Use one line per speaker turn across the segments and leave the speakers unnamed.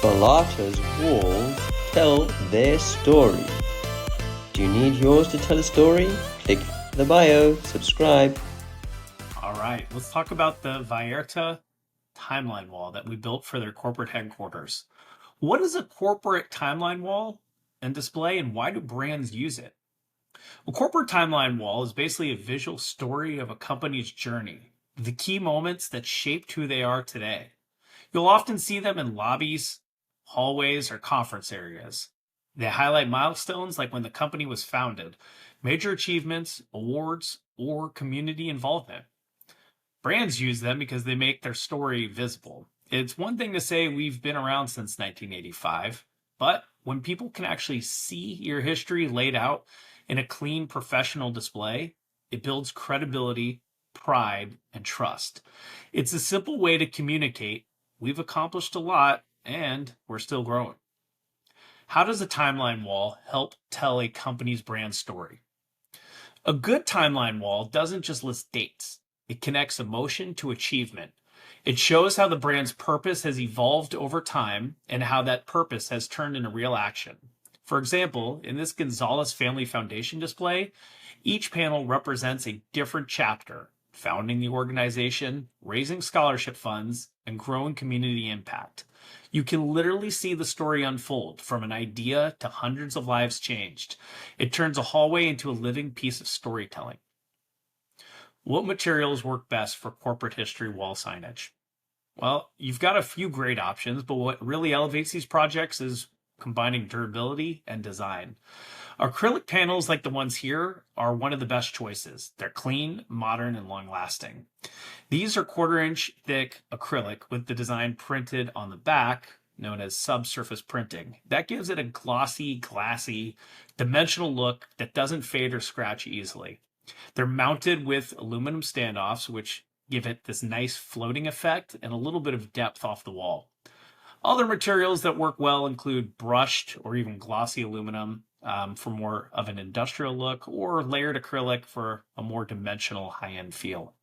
Vallarta's walls tell their story. Do you need yours to tell a story? Click the bio, subscribe.
All right, let's talk about the Vallarta timeline wall that we built for their corporate headquarters. What is a corporate timeline wall and display, and why do brands use it? A corporate timeline wall is basically a visual story of a company's journey, the key moments that shaped who they are today. You'll often see them in lobbies, hallways, or conference areas. They highlight milestones like when the company was founded, major achievements, awards, or community involvement. Brands use them because they make their story visible. It's one thing to say we've been around since 1985, but when people can actually see your history laid out in a clean professional display, it builds credibility, pride, and trust. It's a simple way to communicate we've accomplished a lot and we're still growing. How does a timeline wall help tell a company's brand story? A good timeline wall doesn't just list dates. It connects emotion to achievement. It shows how the brand's purpose has evolved over time and how that purpose has turned into real action. For example, in this Gonzalez Family Foundation display, each panel represents a different chapter: founding the organization, raising scholarship funds, and growing community impact. You can literally see the story unfold from an idea to hundreds of lives changed. It turns a hallway into a living piece of storytelling. What materials work best for corporate history wall signage? Well, you've got a few great options, but what really elevates these projects is combining durability and design. Acrylic panels like the ones here are one of the best choices. They're clean, modern, and long lasting. These are 1/4 inch thick acrylic with the design printed on the back, known as subsurface printing. That gives it a glossy, glassy, dimensional look that doesn't fade or scratch easily. They're mounted with aluminum standoffs, which give it this nice floating effect and a little bit of depth off the wall. Other materials that work well include brushed or even glossy aluminum for more of an industrial look, or layered acrylic for a more dimensional high-end feel.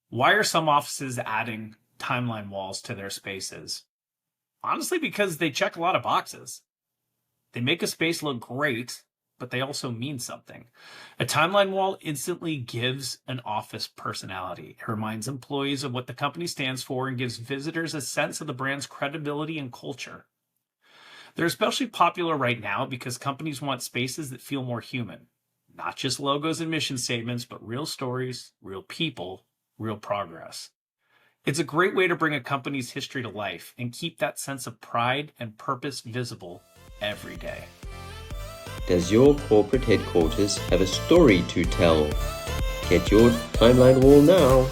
Why are some offices adding timeline walls to their spaces? Honestly, because they check a lot of boxes. They make a space look great, but they also mean something. A timeline wall instantly gives an office personality. It reminds employees of what the company stands for and gives visitors a sense of the brand's credibility and culture. They're especially popular right now because companies want spaces that feel more human. Not just logos and mission statements, but real stories, real people, real progress. It's a great way to bring a company's history to life and keep that sense of pride and purpose visible every day.
Does your corporate headquarters have a story to tell? Get your timeline wall now.